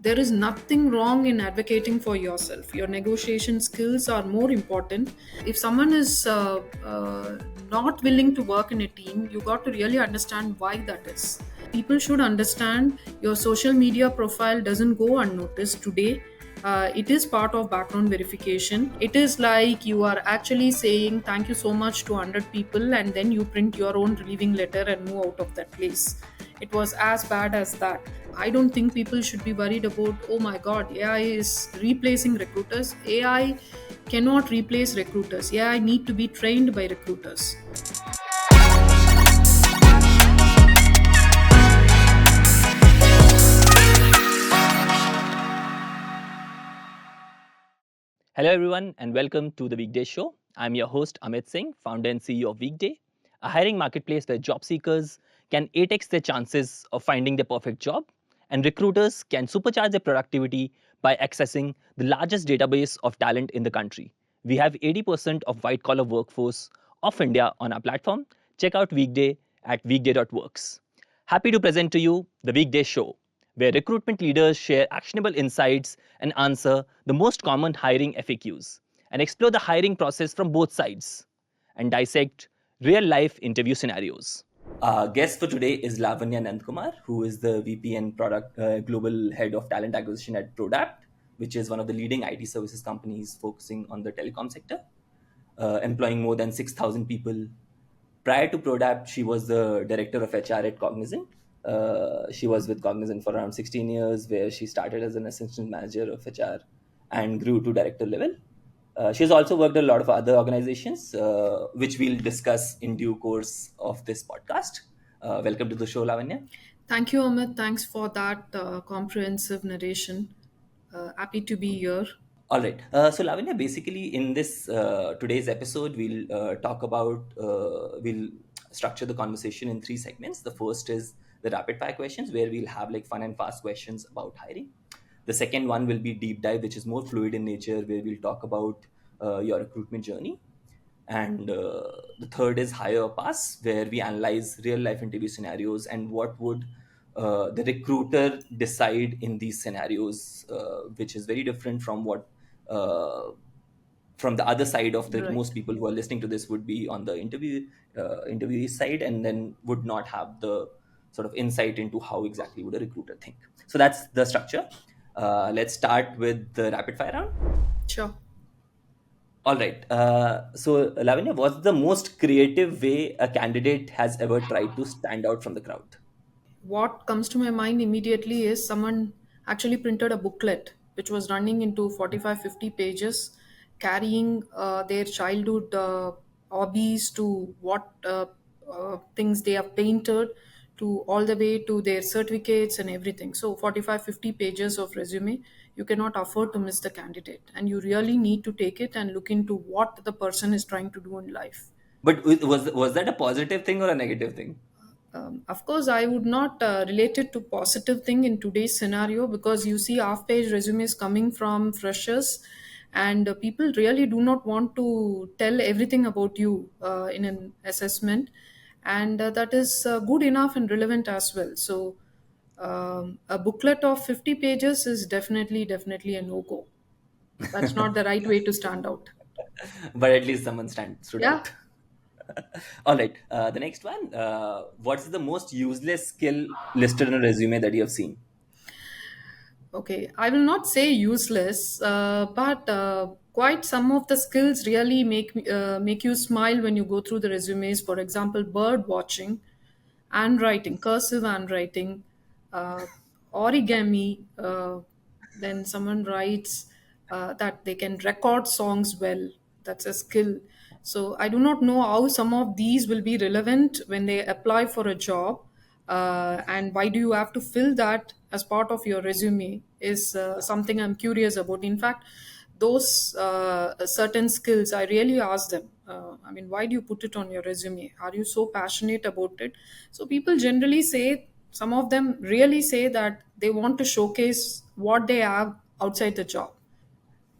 There is nothing wrong in advocating for yourself. Your negotiation skills are more important. If someone is not willing to work in a team, you got to really understand why that is. People should understand your social media profile doesn't go unnoticed today. It is part of background verification. It is like you are actually saying thank you so much to 100 people and then you print your own relieving letter and move out of that place. It was as bad as that. I don't think people should be worried about, oh my god, AI is replacing recruiters. AI cannot replace recruiters. AI need to be trained by recruiters. Hello, everyone, and welcome to the Weekday Show. I'm your host, Amit Singh, founder and CEO of Weekday, a hiring marketplace where job seekers can 8x their chances of finding their perfect job, and recruiters can supercharge their productivity by accessing the largest database of talent in the country. We have 80% of white collar workforce of India on our platform. Check out Weekday at weekday.works. Happy to present to you the Weekday Show, where recruitment leaders share actionable insights and answer the most common hiring FAQs, and explore the hiring process from both sides, and dissect real life interview scenarios. Our guest for today is Lavanya Nandkumar, who is the VP and Product Global Head of Talent Acquisition at Prodapt, which is one of the leading IT services companies focusing on the telecom sector, employing more than 6,000 people. Prior to Prodapt, she was the director of HR at Cognizant. She was with Cognizant for around 16 years, where she started as an assistant manager of HR and grew to director level. She has also worked at a lot of other organizations, which we'll discuss in due course of this podcast. Welcome to the show, Lavanya. Thank you, Amit. Thanks for that comprehensive narration. Happy to be here. All right. So, Lavanya, basically, in this today's episode, we'll structure the conversation in three segments. The first is the rapid fire questions, where we'll have like fun and fast questions about hiring. The second one will be deep dive, which is more fluid in nature, where we'll talk about your recruitment journey. And the third is hire or pass, where we analyze real life interview scenarios and what would the recruiter decide in these scenarios, which is very different from what uh, from the other side of the Right. most people who are listening to this would be on the interviewee side, and then would not have the sort of insight into how exactly would a recruiter think. So that's the structure. Let's start with the rapid fire round. Sure. All right. So, Lavanya, what's the most creative way a candidate has ever tried to stand out from the crowd? What comes to my mind immediately is someone actually printed a booklet which was running into 45-50 pages, carrying their childhood hobbies to what things they have painted, to all the way to their certificates and everything. So 45-50 pages of resume, you cannot afford to miss the candidate, and you really need to take it and look into what the person is trying to do in life. But was that a positive thing or a negative thing? Of course, I would not relate it to positive thing in today's scenario, because you see half-page resumes coming from freshers, and people really do not want to tell everything about you in an assessment, and that is good enough and relevant as well. So, a booklet of 50 pages is definitely a no-go. That's not the right way to stand out. But at least someone stood Yeah. out. All right. The next one. What's the most useless skill listed in a resume that you have seen? Okay, I will not say useless, but quite some of the skills really make you smile when you go through the resumes. For example, bird watching, handwriting, cursive handwriting, uh, origami. Then someone writes that they can record songs well. That's a skill. So I do not know how some of these will be relevant when they apply for a job, and why do you have to fill that as part of your resume is something I'm curious about. In fact, those certain skills, I really ask them, I mean, why do you put it on your resume? Are you so passionate about it? So people generally say, some of them really say that they want to showcase what they have outside the job.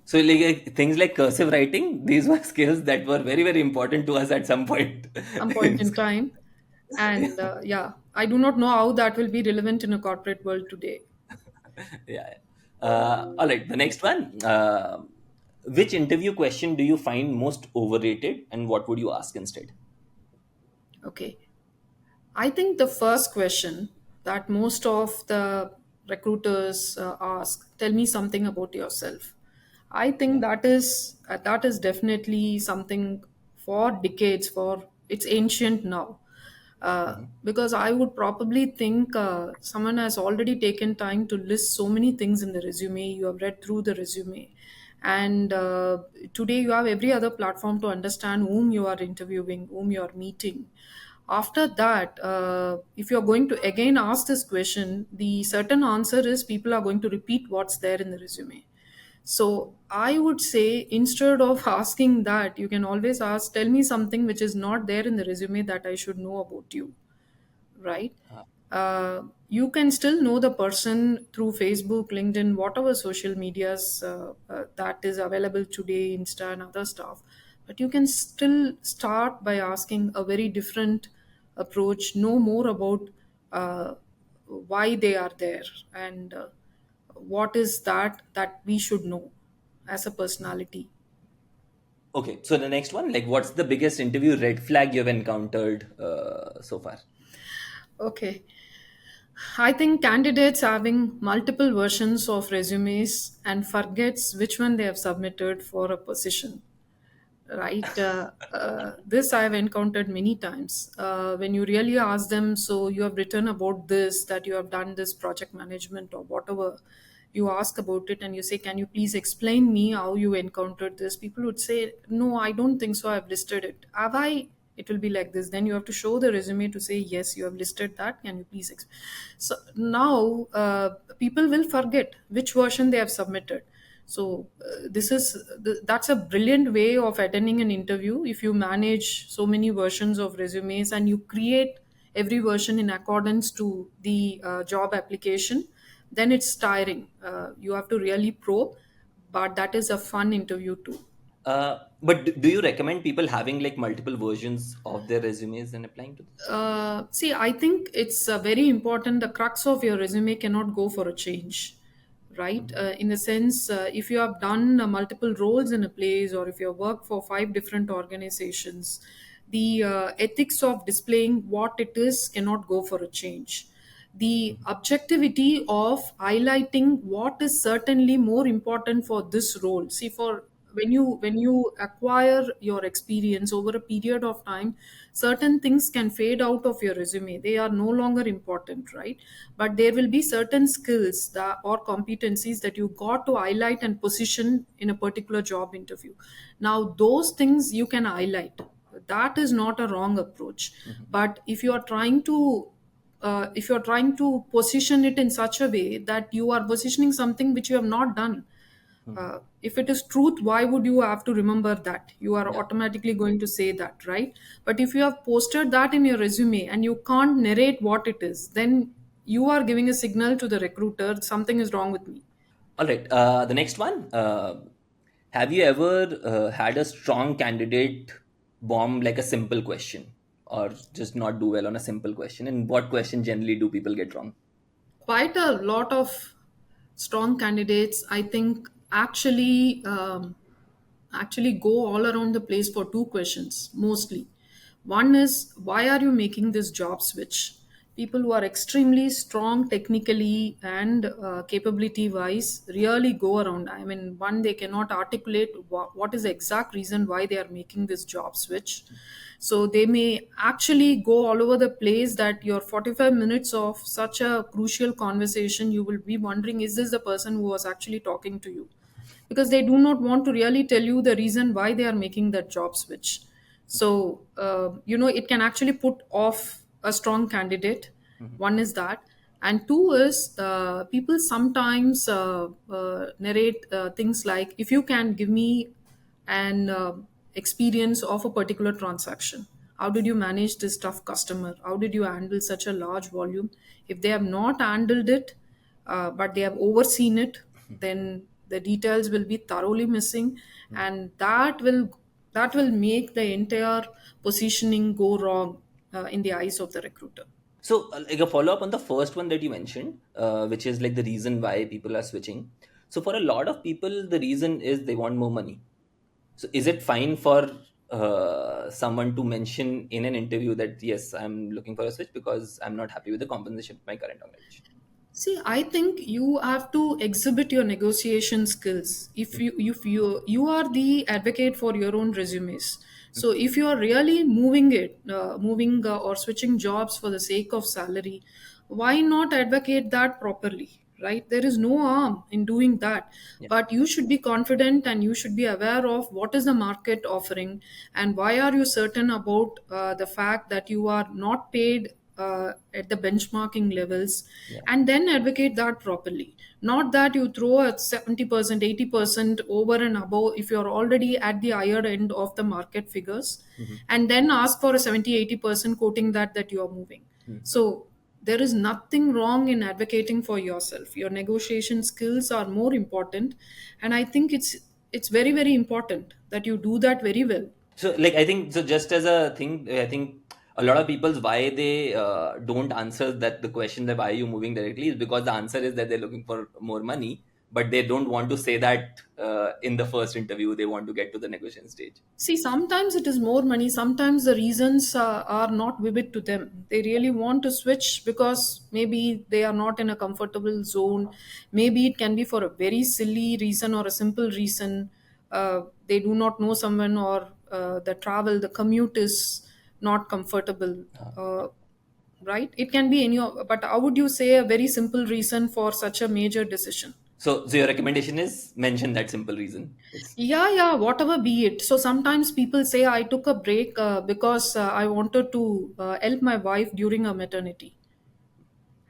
So, like things like cursive writing, these were skills that were very, very important to us at some point. Some point in time. Yeah. And yeah, I do not know how that will be relevant in a corporate world today. Yeah. All right, the next one. Which interview question do you find most overrated, and what would you ask instead? Okay. I think the first question that most of the recruiters ask, tell me something about yourself. I think Yeah. that is definitely something for decades, for it's ancient now. Because I would probably think someone has already taken time to list so many things in the resume. You have read through the resume, and today you have every other platform to understand whom you are interviewing, whom you are meeting. After that, if you're going to again ask this question, the certain answer is people are going to repeat what's there in the resume. So I would say instead of asking that, you can always ask, tell me something which is not there in the resume that I should know about you, right? Uh, You can still know the person through Facebook, LinkedIn, whatever social medias that is available today, Insta and other stuff. But you can still start by asking a very different approach, know more about uh, why they are there, and what is that we should know as a personality. okay, so the next one, like, what's the biggest interview red flag you've encountered so far? Okay. I think candidates having multiple versions of resumes and forgets which one they have submitted for a position, right? This I have encountered many times. When you really ask them, so you have written about this, that you have done this project management or whatever, you ask about it and you say, can you please explain me how you encountered this? People would say, no, I don't think so. I've listed it. Have I? It will be like this. Then you have to show the resume to say, yes, you have listed that. Can you please? So now people will forget which version they have submitted. So that's a brilliant way of attending an interview. If you manage so many versions of resumes and you create every version in accordance to the job application, then it's tiring. You have to really probe, but that is a fun interview too. But do you recommend people having like multiple versions of their resumes and applying to this? See, I think it's very important. The crux of your resume cannot go for a change, right? In the sense, if you have done multiple roles in a place, or if you have worked for five different organizations, the ethics of displaying what it is cannot go for a change. The objectivity of highlighting what is certainly more important for this role. See, for when you acquire your experience over a period of time, certain things can fade out of your resume. They are no longer important, right? But there will be certain skills that or competencies that you got to highlight and position in a particular job interview. Now those things you can highlight. That is not a wrong approach. But if you're trying to position it in such a way that you are positioning something which you have not done, if it is truth, why would you have to remember that? You are Yeah. automatically going to say that, right? But if you have posted that in your resume and you can't narrate what it is, then you are giving a signal to the recruiter something is wrong with me. All right. The next one. Have you ever had a strong candidate bomb like a simple question, or just not do well on a simple question? And what question generally do people get wrong? Quite a lot of strong candidates, I think, actually go all around the place for two questions mostly. One is, why are you making this job switch? People who are extremely strong technically and capability wise really go around. I mean, one, they cannot articulate what is the exact reason why they are making this job switch. So they may actually go all over the place that your 45 minutes of such a crucial conversation, you will be wondering, is this the person who was actually talking to you? Because they do not want to really tell you the reason why they are making that job switch. So it can actually put off a strong candidate. Mhm. One is that, and two is, people sometimes narrate things like, if you can give me an experience of a particular transaction, how did you manage this tough customer, how did you handle such a large volume? If they have not handled it, but they have overseen it, then the details will be thoroughly missing, and that will make the entire positioning go wrong in the eyes of the recruiter. So, like a follow up on the first one that you mentioned, which is like the reason why people are switching. So for a lot of people, the reason is they want more money. So is it fine for someone to mention in an interview that yes, I'm looking for a switch because I'm not happy with the compensation of my current organization? See, I think you have to exhibit your negotiation skills. If you are the advocate for your own resumes. So if you are really moving or switching jobs for the sake of salary, why not advocate that properly? Right? There is no harm in doing that, Yeah, but you should be confident and you should be aware of what is the market offering and why are you certain about the fact that you are not paid at the benchmarking levels, yeah. and then advocate that properly. Not that you throw a 70%, 80% over and above if you're already at the higher end of the market figures, Mhm. and then ask for a 70, 80% quoting that you're moving. Mhm. So there is nothing wrong in advocating for yourself. Your negotiation skills are more important, and I think it's very, very important that you do that very well. So, like, I think so. Just as a thing, I think a lot of people's why they don't answer that the question that why are you moving directly is because the answer is that they're looking for more money, but they don't want to say that in the first interview. They want to get to the negotiation stage. See, sometimes it is more money. Sometimes the reasons are not vivid to them. They really want to switch because maybe they are not in a comfortable zone. Maybe it can be for a very silly reason or a simple reason. They do not know someone, or the travel, the commute is not comfortable. Right? It can be any of, but how would you say a very simple reason for such a major decision? So your recommendation is mention that simple reason. It's Yeah, whatever be it. So sometimes people say I took a break because I wanted to help my wife during her maternity,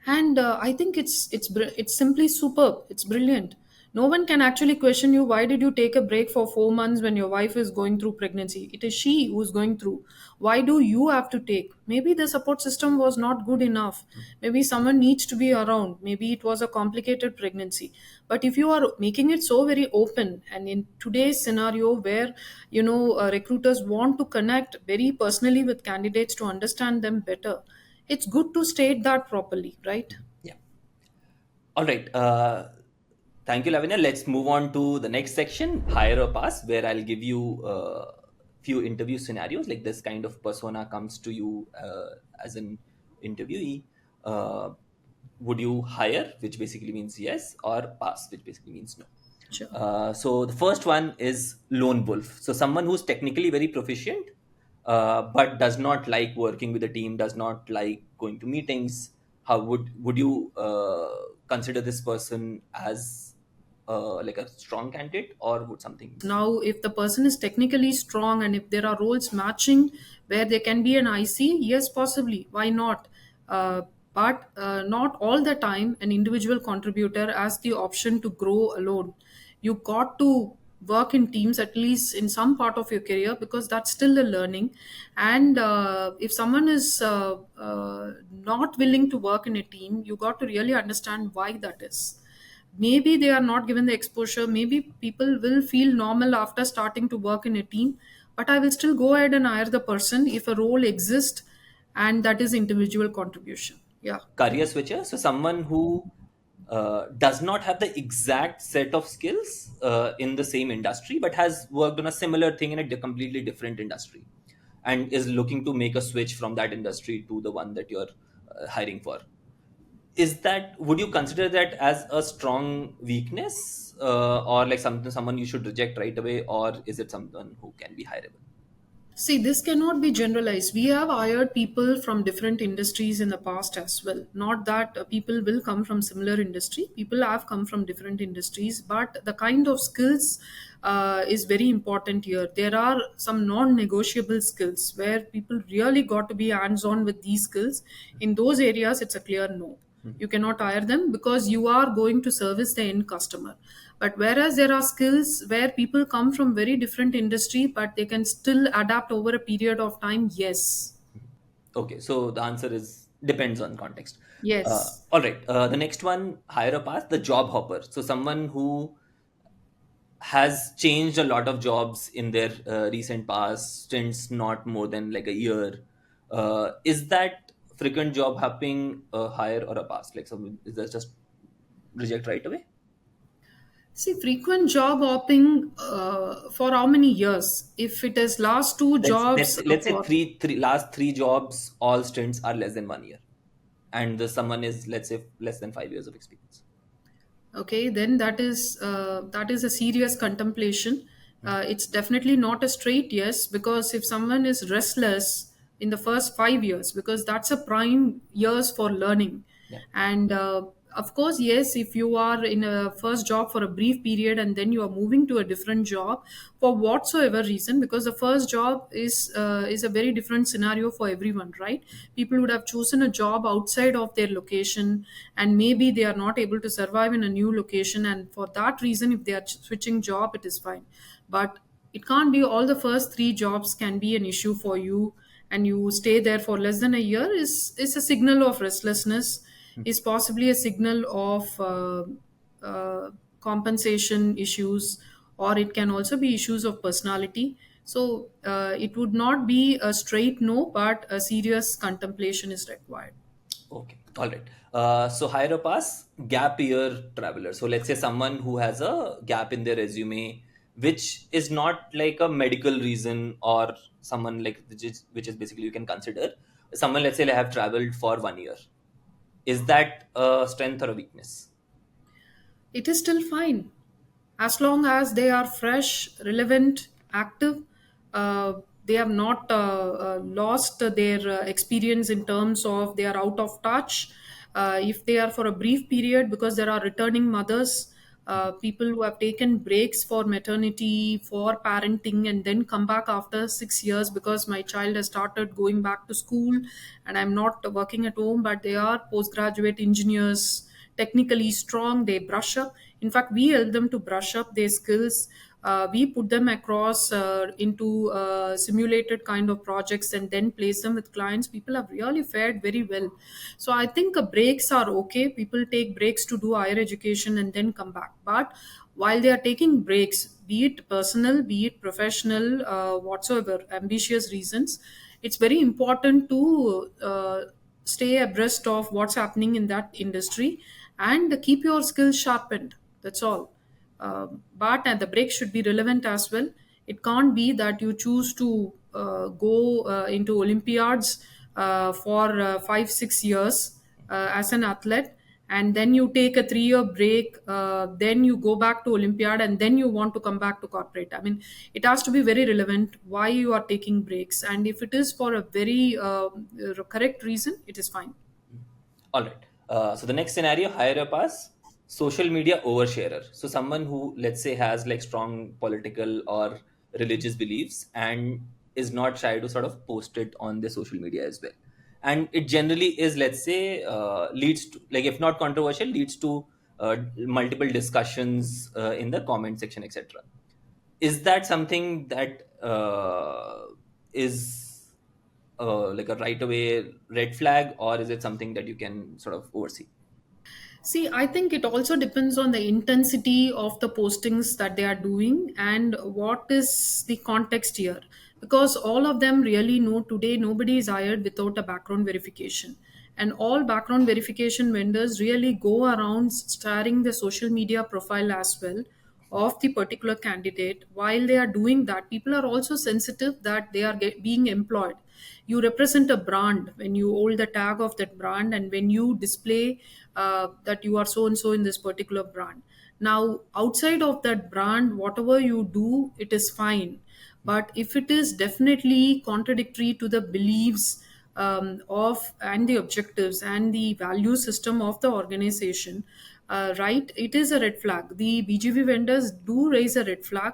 and I think it's simply superb. It's brilliant. No one can actually question you, why did you take a break for 4 months when your wife is going through pregnancy? It is she who's going through. Why do you have to take? Maybe the support system was not good enough. Maybe someone needs to be around. Maybe it was a complicated pregnancy. But if you are making it so very open, and in today's scenario where recruiters want to connect very personally with candidates to understand them better, it's good to state that properly, right? yeah. All right. Thank you, Lavanya. Let's move on to the next section, hire or pass, where I'll give you a few interview scenarios. Like this kind of persona comes to you as an interviewee. Uh, would you hire, which basically means yes, or pass, which basically means no? Sure. So the first one is lone wolf. So someone who's technically very proficient, but does not like working with a team, does not like going to meetings. How would you consider this person as like a strong candidate, or would something? Now, if the person is technically strong and if there are roles matching where there can be an IC, yes, possibly. Why not? But not all the time an individual contributor has the option to grow alone. You got to work in teams at least in some part of your career, because that's still a learning. And if someone is not willing to work in a team, you got to really understand why that is. Maybe they are not given the exposure. Maybe people will feel normal after starting to work in a team, but I will still go ahead and hire the person if a role exists, and that is individual contribution. Yeah. Career switcher, so someone who does not have the exact set of skills in the same industry but has worked on a similar thing in a completely different industry and is looking to make a switch from that industry to the one that you're hiring for. Is that, would you consider that as a strong weakness, or like something someone you should reject right away, or is it someone who can be hireable? See, this cannot be generalized. We have hired people from different industries in the past as well. Not that people will come from similar industry. People have come from different industries, but the kind of skills is very important here. There are some non-negotiable skills where people really got to be hands-on with these skills. In those areas, it's a clear no. You cannot hire them because you are going to service the end customer. But whereas there are skills where people come from very different industry but they can still adapt over a period of time, yes. Okay, so the answer is depends on context. Yes. All right, the next one, higher a path, the job hopper. So someone who has changed a lot of jobs in their recent past, stints not more than like a year. Is that frequent job hopping a hire or a pass? Like, some is that just reject right away? See, frequent job hopping for how many years? If it is last two Let's jobs let's say for three last three jobs, all stints are less than 1 year, and the someone is, let's say, less than 5 years of experience. okay, then that is a serious contemplation. It's definitely not a straight yes, because if someone is restless in the first 5 years, because that's a prime years for learning. Yeah. And of course, yes, if you are in a first job for a brief period and then you are moving to a different job for whatsoever reason, because the first job is a very different scenario for everyone, right? People would have chosen a job outside of their location, and maybe they are not able to survive in a new location, and for that reason, if they are switching job, it is fine. But it can't be all the first three jobs can be an issue for you, and you stay there for less than a year is a signal of restlessness, is possibly a signal of compensation issues, or it can also be issues of personality. So it would not be a straight no, but a serious contemplation is required. Okay, all right. So higher up as gap year traveler. So let's say someone who has a gap in their resume, which is not like a medical reason, or someone like which is basically you can consider someone. Let's say they have traveled for 1 year. Is that a strength or a weakness? It is still fine as long as they are fresh, relevant, active. They have not lost their experience in terms of they are out of touch. If they are for a brief period, because there are returning mothers, people who have taken breaks for maternity, for parenting, and then come back after 6 years because my child has started going back to school and I'm not working at home, but they are postgraduate engineers, technically strong, they brush up. In fact, we help them to brush up their skills. We put them across into simulated kind of projects and then place them with clients. People have really fared very well. So I think breaks are okay. People take breaks to do higher education and then come back. But while they are taking breaks, be it personal, be it professional, whatsoever ambitious reasons, it's very important to stay abreast of what's happening in that industry and keep your skills sharpened. That's all. But and the break should be relevant as well. It can't be that you choose to go into Olympiads for 5 6 years as an athlete, and then you take a 3 year break, then you go back to Olympiad, and then you want to come back to corporate. I mean, it has to be very relevant why you are taking breaks, and if it is for a very correct reason, it is fine. All right. So the next scenario, higher up as social media oversharer. So someone who, let's say, has like strong political or religious beliefs and is not shy to sort of post it on their social media as well. And it generally is, let's say, leads to, like, if not controversial, leads to multiple discussions in the comment section, etc. Is that something that is like a right away red flag, or is it something that you can sort of oversee? See, I think it also depends on the intensity of the postings that they are doing and what is the context here. Because all of them really know today nobody is hired without a background verification. And all background verification vendors really go around starring the social media profile as well of the particular candidate. While they are doing that, people are also sensitive that they are being employed. You represent a brand when you hold the tag of that brand, and when you display that you are so and so in this particular brand. Now, outside of that brand, whatever you do, it is fine. But if it is definitely contradictory to the beliefs of and the objectives and the value system of the organization, right, it is a red flag. The BGV vendors do raise a red flag,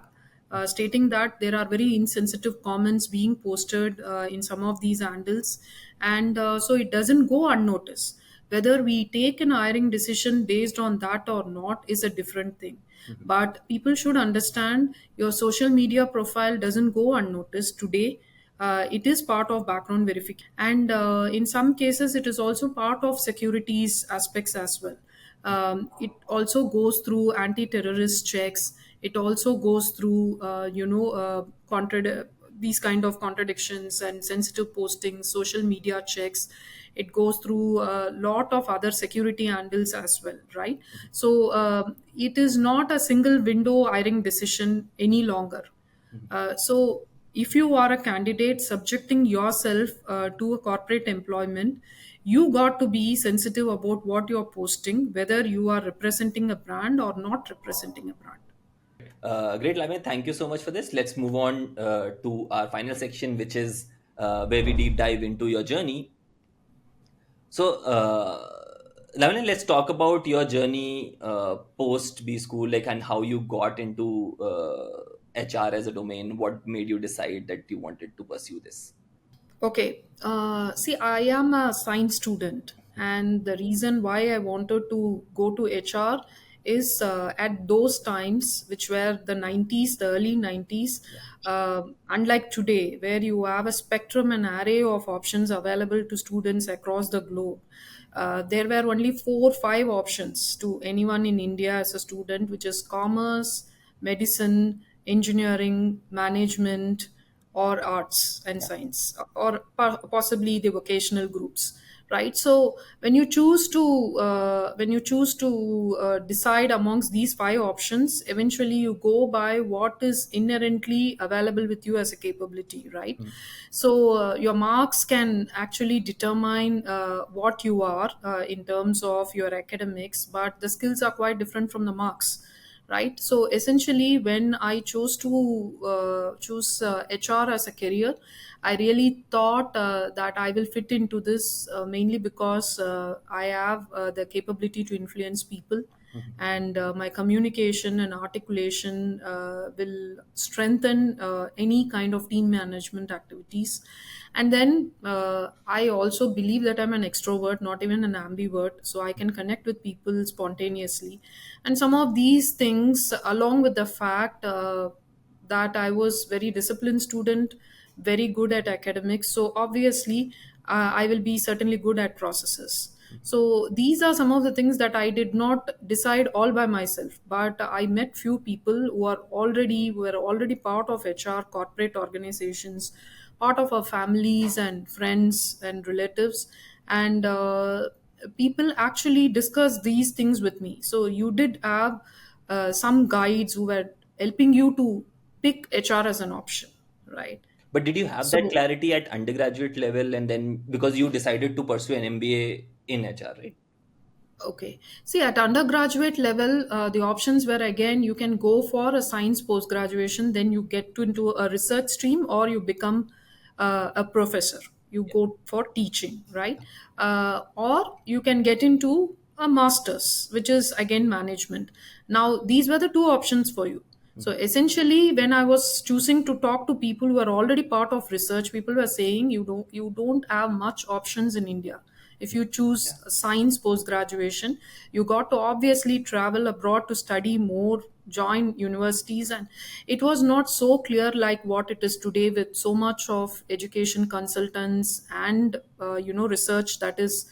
stating that there are very insensitive comments being posted in some of these handles, and so it doesn't go unnoticed. Whether we take an hiring decision based on that or not is a different thing. Mhm. But people should understand your social media profile doesn't go unnoticed today. It is part of background verification, and in some cases it is also part of securities aspects as well. It also goes through anti-terrorist checks. It also goes through these kind of contradictions and sensitive postings, social media checks. it goes through a lot of other security handles as well, right? So it is not a single window hiring decision any longer. So if you are a candidate subjecting yourself to a corporate employment, you got to be sensitive about what you're posting, whether you are representing a brand or not representing a brand. Great, Lavanya. Thank you so much for this. Let's move on to our final section, which is where we deep dive into your journey. So, Lavanya, let's talk about your journey post B school, like, and how you got into HR as a domain. What made you decide that you wanted to pursue this? Okay. See, I am a science student, and the reason why I wanted to go to HR is at those times, which were the 90s, the early 90s, Yeah. unlike today, where you have a spectrum and array of options available to students across the globe. There were only 4 or 5 options to anyone in India as a student, which is commerce, medicine, engineering, management, or arts and Yeah. science, or possibly the vocational groups, right? So when you choose to decide amongst these 5 options, eventually you go by what is inherently available with you as a capability, right? Mm. So your marks can actually determine what you are in terms of your academics, but the skills are quite different from the marks, right? So essentially, when I chose to choose HR as a career, I really thought that I will fit into this mainly because I have the capability to influence people, and my communication and articulation will strengthen any kind of team management activities. And then I also believe that I'm an extrovert, not even an ambivert, so I can connect with people spontaneously. And some of these things, along with the fact that I was very disciplined student, very good at academics, so obviously I will be certainly good at processes. So these are some of the things that I did not decide all by myself, but I met few people who were already part of HR corporate organizations, part of our families and friends and relatives, and people actually discuss these things with me. So you did have some guides who were helping you to pick HR as an option, right? But did you have that So clarity at undergraduate level, and then because you decided to pursue an MBA in HR, right? okay. See, at undergraduate level, the options were again you can go for a science post graduation, then you get into a research stream, or you become a professor. You Yeah. go for teaching, right? Or you can get into a master's, which is again management. Now, these were the 2 options for you. So essentially, when I was choosing to talk to people who are already part of research, people were saying you don't have much options in India. If you Yeah. choose science post graduation, you got to obviously travel abroad to study more, join universities, and it was not so clear like what it is today with so much of education consultants and research that is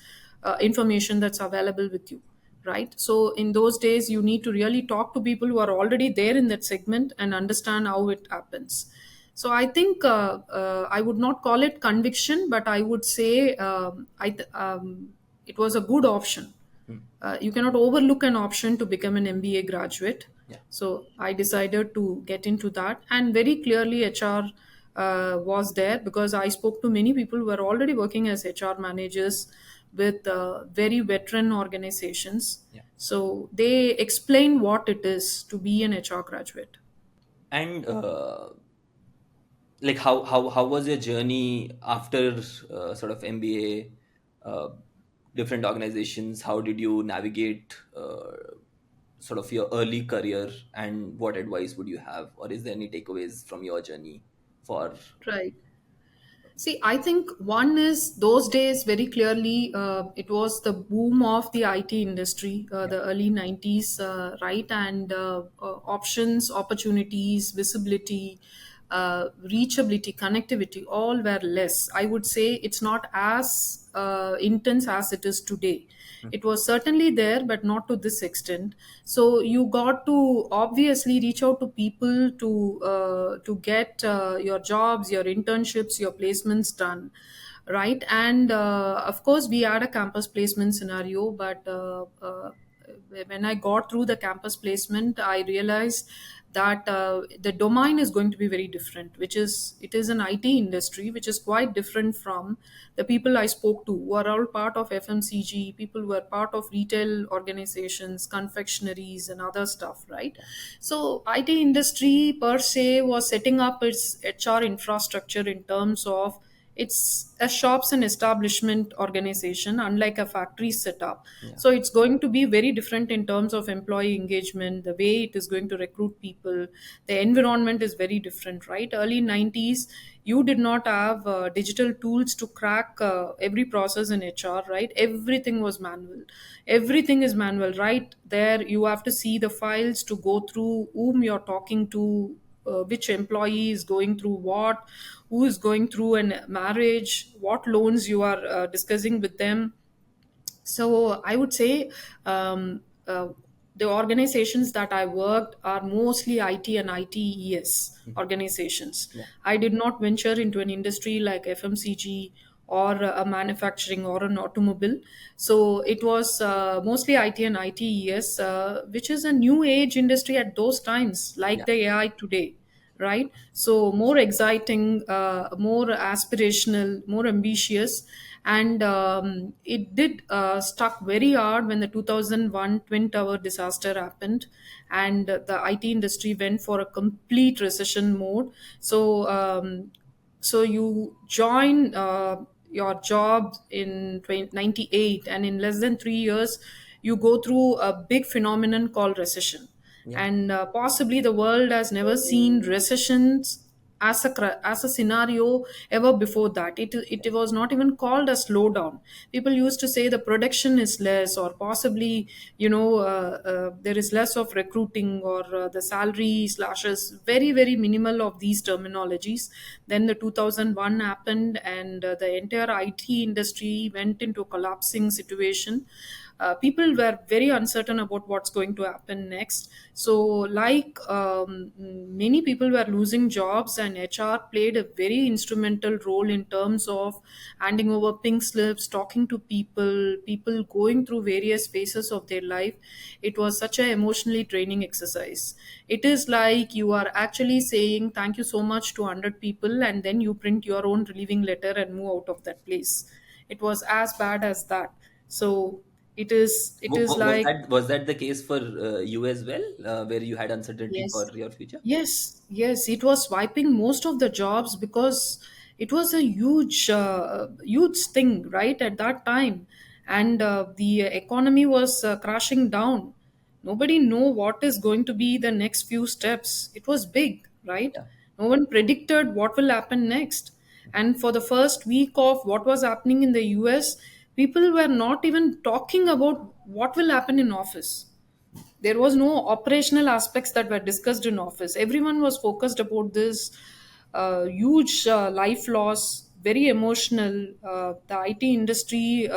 information that's available with you, right? So in those days you need to really talk to people who are already there in that segment and understand how it happens. So I think I would not call it conviction, but I would say it was a good option. Hmm. You cannot overlook an option to become an MBA graduate. Yeah. So I decided to get into that, and very clearly HR was there because I spoke to many people who were already working as HR managers with very veteran organizations. Yeah. So they explain what it is to be an HR graduate. And like how was your journey after sort of MBA, different organizations? How did you navigate sort of your early career, and what advice would you have, or is there any takeaways from your journey for? Right. See, I think one is those days very clearly, it was the boom of the IT industry, Yeah. the early 90s, right? And options, opportunities, visibility, reachability, connectivity, all were less. I would say it's not as intense as it is today. It was certainly there, but not to this extent. So you got to obviously reach out to people to get your jobs, your internships, your placements done. right? And of course, we had a campus placement scenario, but when I got through the campus placement, I realized that the domain is going to be very different, which is it is an IT industry, which is quite different from the people I spoke to, who are all part of FMCG, people who are part of retail organizations, confectionaries, and other stuff, right? So IT industry per se was setting up its HR infrastructure in terms of it's a shops and establishment organization, unlike a factory setup. Yeah. So it's going to be very different in terms of employee engagement, the way it is going to recruit people. The environment is very different, right? Early 90s, you did not have digital tools to crack every process in HR, right? Everything was manual. Everything is manual, right? There, you have to see the files to go through whom you're talking to, which employee is going through what, who is going through a marriage, what loans you are discussing with them. So I would say the organizations that I worked are mostly IT and ITES Mhm. organizations. Yeah. I did not venture into an industry like FMCG or a manufacturing or an automobile. So it was mostly IT and ITES, which is a new age industry at those times, like Yeah. the AI today, right? So more exciting, more aspirational, more ambitious, and it did stuck very hard when the 2001 twin tower disaster happened, and the IT industry went for a complete recession mode. So so you join your job in 98, and in less than 3 years you go through a big phenomenon called recession. Yeah. And possibly the world has never seen recessions as a scenario ever before that. It was not even called a slowdown. People used to say the production is less, or possibly, there is less of recruiting, or the salary slashes, very very minimal of these terminologies. Then the 2001 happened, and the entire IT industry went into a collapsing situation. People were very uncertain about what's going to happen next. So, like many people were losing jobs, and HR played a very instrumental role in terms of handing over pink slips, talking to people going through various phases of their life. It was such an emotionally draining exercise. It is like you are actually saying thank you so much to 100 people, and then you print your own relieving letter and move out of that place. It was as bad as that. So it is like, Was that the case for you as well, where you had uncertainty for yes. your future? Yes, it was wiping most of the jobs because it was a huge thing, right, at that time. And the economy was crashing down. Nobody know what is going to be the next few steps. It was big, right? Yeah. No one predicted what will happen next. And for the first week of what was happening in the US, people were not even talking about what will happen in office. There was no operational aspects that were discussed in office. Everyone was focused about this huge life loss, very emotional. The IT industry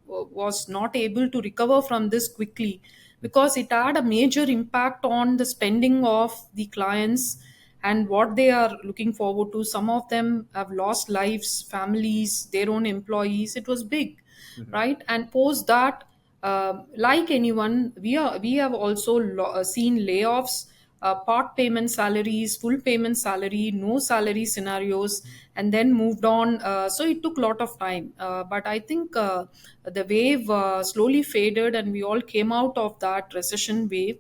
was not able to recover from this quickly because it had a major impact on the spending of the clients and what they are looking forward to. Some of them have lost lives, families, their own employees. It was big, Mhm. right? And post that, like anyone, we have also seen layoffs, part payment salaries, full payment salary, no salary scenarios, and then moved on. So it took a lot of time, but I think the wave slowly faded, and we all came out of that recession wave.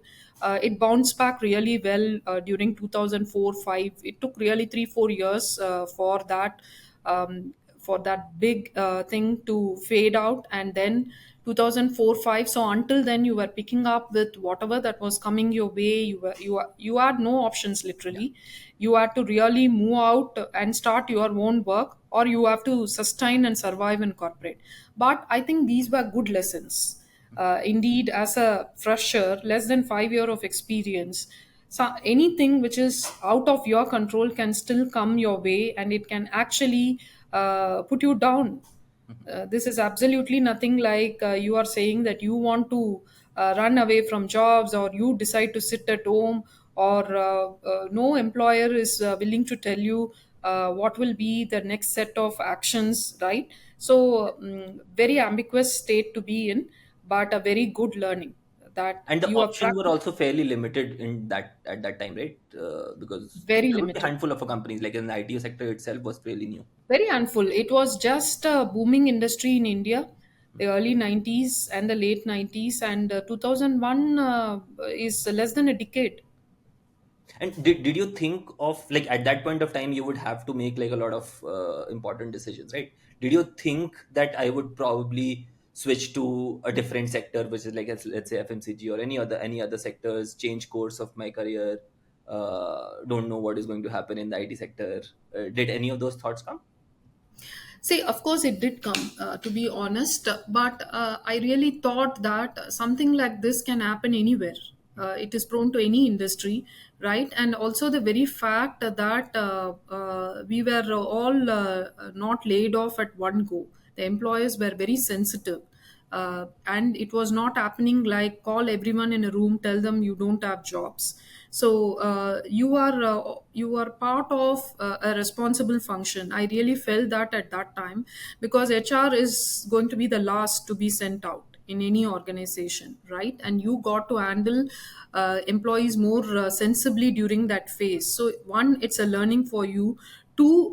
It bounced back really well during 2004-5. It took really 3-4 years for that big thing to fade out, and then 2004-5. So until then, you were picking up with whatever that was coming your way. You had no options, Yeah. literally. You had to really move out and start your own work, or you have to sustain and survive in corporate. But I think these were good lessons. Indeed, as a fresher, less than 5 year of experience, so anything which is out of your control can still come your way, and it can actually put you down. Mhm. This is absolutely nothing like you are saying that you want to run away from jobs, or you decide to sit at home, or no employer is willing to tell you what will be the next set of actions, right? So very ambiguous state to be in, but a very good learning that And the you have options were practiced. also fairly limited in that at that time, right? Because Very there would be a limited. handful of companies, like in the IT sector itself was fairly new. Very handful. It was just a booming industry in India, the early 90s and the late 90s, and 2001 is less than a decade. And did you think of, like, at that point of time you would have to make like a lot of important decisions, right? Did you think that I would probably switch to a different sector, which is like, let's say FMCG or any other sectors, change course of my career, don't know what is going to happen in the IT sector? Did any of those thoughts come? See, of course, it did come, to be honest, but I really thought that something like this can happen anywhere. It is prone to any industry, right? And also the very fact that we were all not laid off at one go. The employers were very sensitive. And it was not happening like call everyone in a room, tell them you don't have jobs. So you are part of a responsible function. I really felt that at that time, because HR is going to be the last to be sent out in any organization, right? And you got to handle employees more sensibly during that phase. So one, it's a learning for you. Two,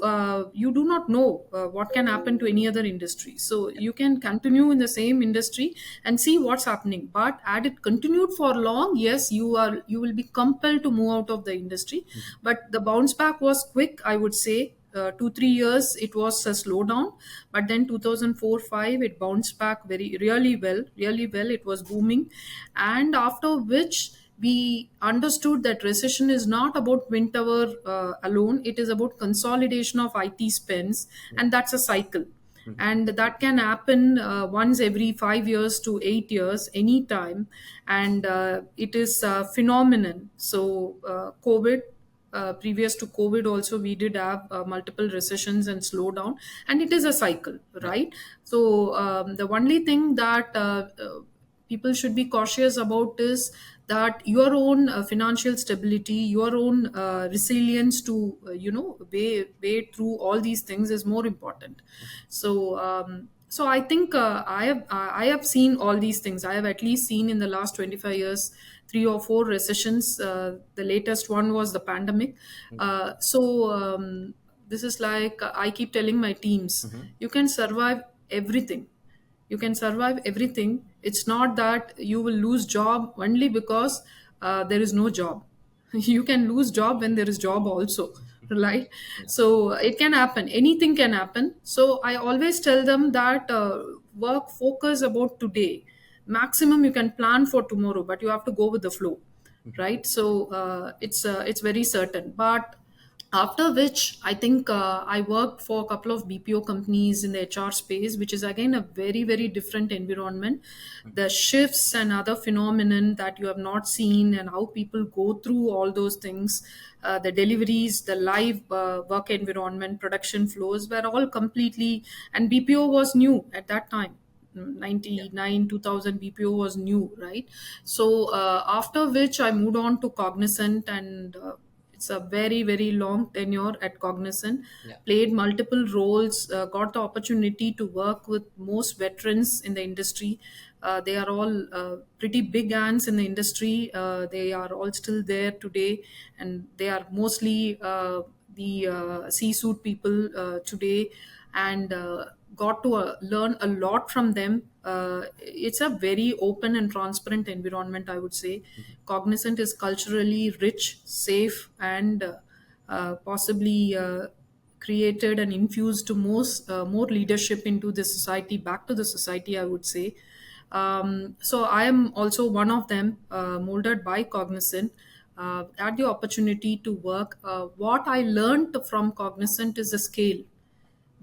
you do not know what can happen to any other industry, so you can continue in the same industry and see what's happening. But had it continued for long, yes, you will be compelled to move out of the industry. But the bounce back was quick, I would say. 2 3 years it was a slowdown, but then 2004-5 it bounced back very really well, really well. It was booming, and after which we understood that recession is not about wind tower alone. It is about consolidation of IT spends, and that's a cycle, and that can happen once every 5 years to 8 years anytime. And it is a phenomenon. So COVID, previous to COVID also we did have multiple recessions and slowdown, and it is a cycle, Yeah. right? So the only thing that people should be cautious about is that your own financial stability, your own resilience to wade through all these things is more important. So I think I have seen all these things. I have at least seen in the last 25 years 3 or 4 recessions. The latest one was the pandemic. This is like I keep telling my teams, Mhm. you can survive everything. You can survive everything. It's not that you will lose job only because there is no job. You can lose job when there is job also, right? Yeah. So it can happen, anything can happen. So I always tell them that work focus about today. Maximum you can plan for tomorrow, but you have to go with the flow, right? So it's very certain. But after which I think I worked for a couple of BPO companies in the HR space, which is again a very very different environment. The shifts and other phenomenon that you have not seen, and how people go through all those things, the deliveries, the live work environment, production flows were all completely. And BPO was new at that time. Yeah. 99 2000 BPO was new, right? So after which I moved on to Cognizant, and it's a very very long tenure at Cognizant. Yeah. Played multiple roles, got the opportunity to work with most veterans in the industry. They are all pretty big ants in the industry. They are all still there today, and they are mostly the C-suite people today, and got to learn a lot from them. It's a very open and transparent environment, I would say. Cognizant is culturally rich, safe, and possibly created and infused more leadership into the society, back to the society, I would say. So I am also one of them, molded by Cognizant. Had the opportunity to work. What I learned from Cognizant is the scale,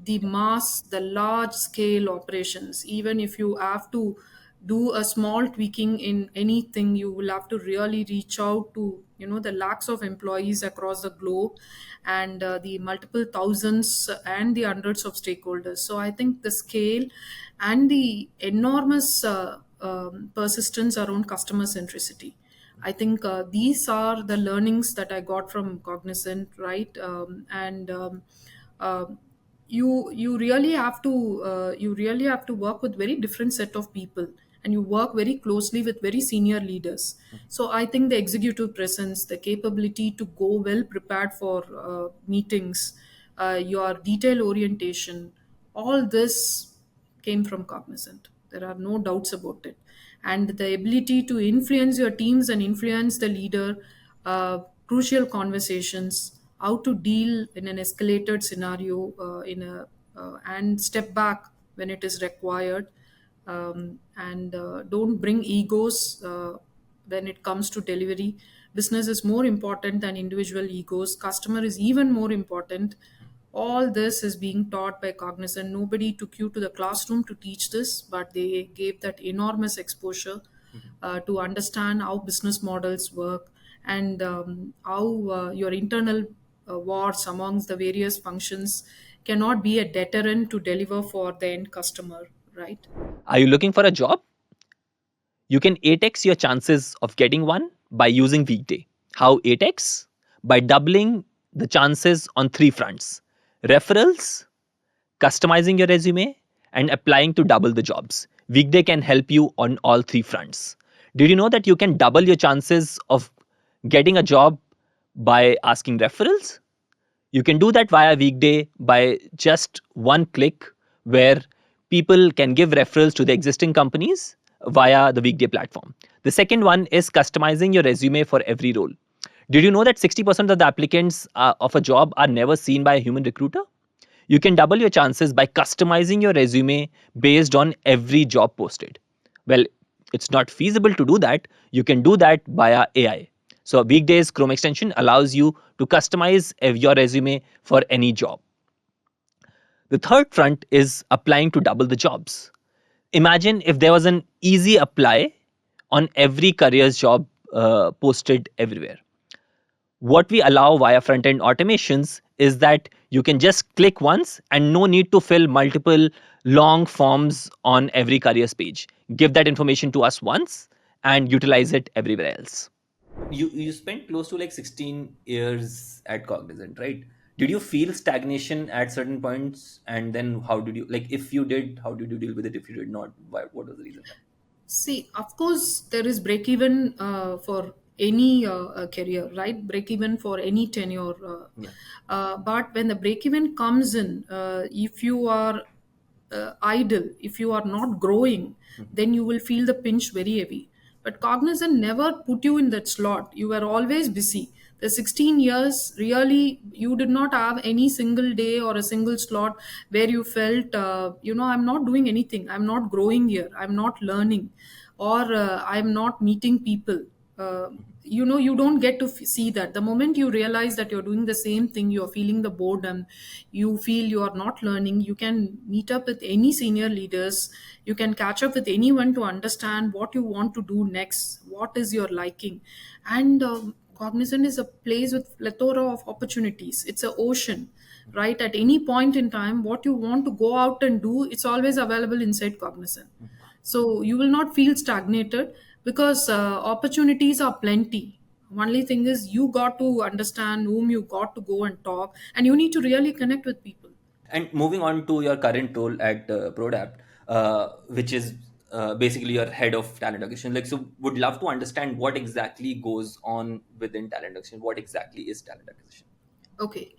the mass, the large scale operations. Even if you have to do a small tweaking in anything, you will have to really reach out to the lakhs of employees across the globe, and the multiple thousands and the hundreds of stakeholders. So I think the scale and the enormous persistence around customer centricity, I think these are the learnings that I got from Cognizant, right? And uh, you really have to work with very different set of people, and you work very closely with very senior leaders. So I think the executive presence, the capability to go well prepared for meetings, your detail orientation, all this came from Cognizant. There are no doubts about it. And the ability to influence your teams and influence the leader, crucial conversations, how to deal in an escalated scenario, and step back when it is required, and don't bring egos when it comes to delivery. Business is more important than individual egos. Customer is even more important. All this is being taught by Cognizant. Nobody took you to the classroom to teach this, but they gave that enormous exposure to understand how business models work, and how your internal wars amongst the various functions cannot be a deterrent to deliver for the end customer, right? Are you looking for a job? You can 8x your chances of getting one by using Weekday. How 8x? By doubling the chances on three fronts: referrals, customizing your resume, and applying to double the jobs. Weekday can help you on all three fronts. Did you know that you can double your chances of getting a job by asking referrals? You can do that via Weekday by just one click, where people can give referrals to the existing companies via the Weekday platform. The second one is customizing your resume for every role. Did you know that 60% of the applicants of a job are never seen by a human recruiter? You can double your chances by customizing your resume based on every job posted. Well, it's not feasible to do that. You can do that via AI. So, Weekdays Chrome extension allows you to customize your resume for any job. The third front is applying to double the jobs. Imagine if there was an easy apply on every careers job posted everywhere. What we allow via front end automations is that you can just click once and no need to fill multiple long forms on every careers page. Give that information to us once and utilize it everywhere else. You spent close to like 16 years at Cognizant, right? Did you feel stagnation at certain points, and then how did you, like, if you did, how did you deal with it? If you did not, what was the reason? See, of course, there is break even for any career, right? Break even for any tenure. Yeah. But when the break even comes in, if you are idle, if you are not growing, then you will feel the pinch very heavy. But Cognizant never put you in that slot. You were always busy. The 16 years, really, you did not have any single day or a single slot where you felt, I'm not doing anything. I'm not growing here. I'm not learning, or I'm not meeting people. Uh, you don't get to see that. The moment you realize that you're doing the same thing, you're feeling the boredom, you feel you are not learning, you can meet up with any senior leaders, you can catch up with anyone to understand what you want to do next, what is your liking. And Cognizant is a place with plethora of opportunities. It's an ocean, right? At any point in time, what you want to go out and do, it's always available inside Cognizant. So you will not feel stagnated, because opportunities are plenty. Only thing is, you got to understand whom you got to go and talk, and you need to really connect with people. And moving on to your current role at Prodapt, which is basically your head of talent acquisition. Like, so would love to understand what exactly goes on within talent acquisition. What exactly is talent acquisition? Okay.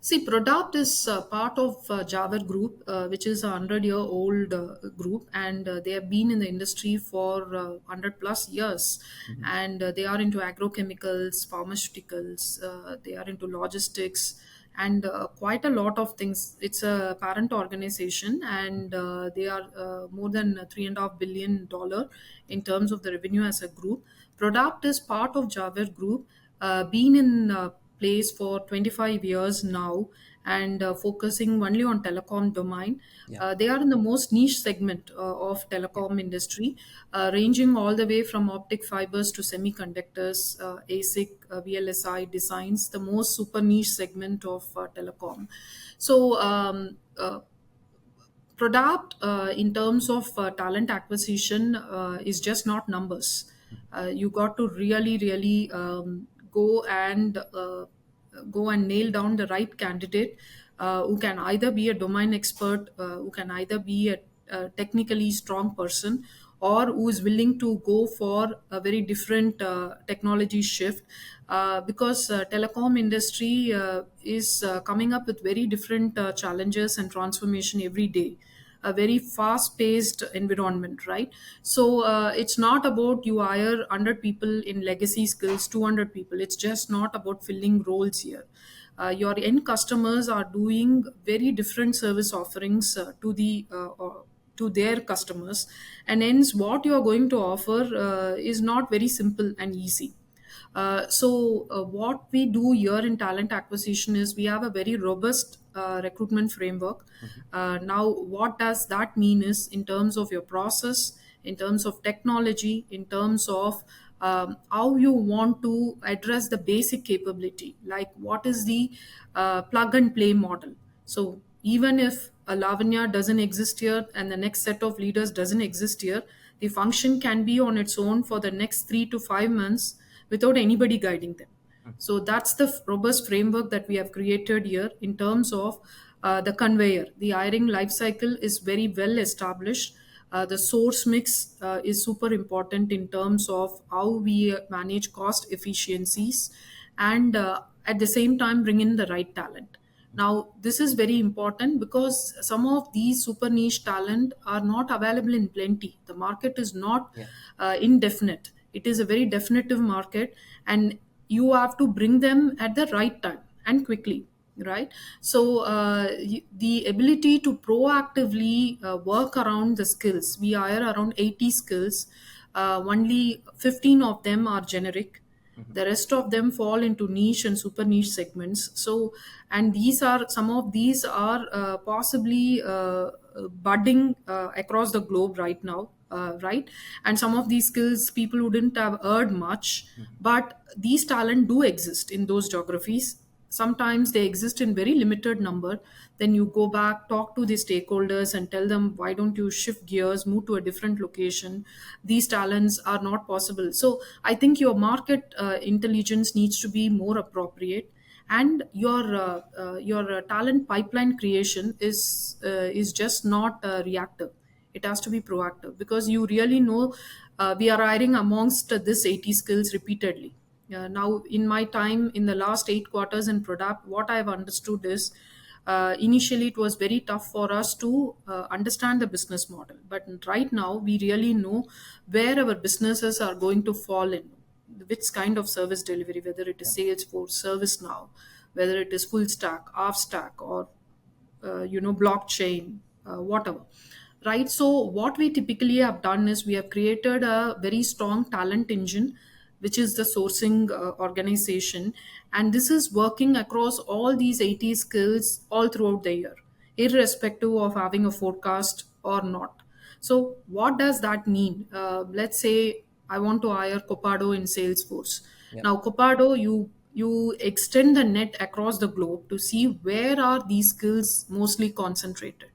See, Prodapt is part of Java Group, which is a 100-year-old group, and they have been in the industry for 100 plus years. And they are into agrochemicals, pharmaceuticals, they are into logistics, and quite a lot of things. It's a parent organization, and they are more than $3.5 billion in terms of the revenue as a group. Prodapt is part of Java Group, been in place for 25 years now, and focusing only on telecom domain. Yeah. They are in the most niche segment of telecom industry, ranging all the way from optic fibers to semiconductors, ASIC, VLSI designs, the most super niche segment of telecom. So Prodapt, in terms of talent acquisition, is just not numbers. You got to really, really go and nail down the right candidate, who can either be a domain expert, who can either be a technically strong person, or who is willing to go for a very different technology shift, because telecom industry is coming up with very different challenges and transformation every day, a very fast paced environment, right? So it's not about you hire 100 people in legacy skills, 200 people. It's just not about filling roles here. Your end customers are doing very different service offerings to their customers, and hence what you are going to offer is not very simple and easy. What we do here in talent acquisition is we have a very robust recruitment framework. Now, what does that mean is in terms of your process, in terms of technology, in terms of how you want to address the basic capability, like what is the plug and play model. So, even if a Lavanya doesn't exist here and the next set of leaders doesn't exist here, the function can be on its own for the next 3 to 5 months without anybody guiding them. So that's the robust framework that we have created here in terms of the conveyor. The hiring life cycle is very well established. The source mix is super important in terms of how we manage cost efficiencies, and at the same time bring in the right talent. Now, this is very important because some of these super niche talent are not available in plenty. The market is not Yeah. indefinite. It is a very definitive market, and you have to bring them at the right time and quickly, right? So, the ability to proactively work around the skills, we hire around 80 skills, only 15 of them are generic. Mhm. The rest of them fall into niche and super niche segments. So, and these are some of these are possibly budding across the globe right now, right? And some of these skills people wouldn't have heard much, Mhm. but these talent do exist in those geographies. Sometimes they exist in very limited number. Then you go back, talk to the stakeholders and tell them, why don't you shift gears, move to a different location? These talents are not possible. So I think your market intelligence needs to be more appropriate, and your talent pipeline creation is just not reactive. It has to be proactive, because you really know we are hiring amongst this 80 skills repeatedly. Now, in my time in the last 8 quarters in Prodapt, what I've understood is initially it was very tough for us to understand the business model. But right now, we really know where our businesses are going to fall in, which kind of service delivery, whether it is Yeah. Salesforce, ServiceNow, whether it is full stack, half stack, or blockchain, whatever, right? So what we typically have done is we have created a very strong talent engine, which is the sourcing organization, and this is working across all these 80 skills all throughout the year, irrespective of having a forecast or not. So what does that mean? Let's say I want to hire Copado in Salesforce. Yeah. Now, Copado, you extend the net across the globe to see where are these skills mostly concentrated,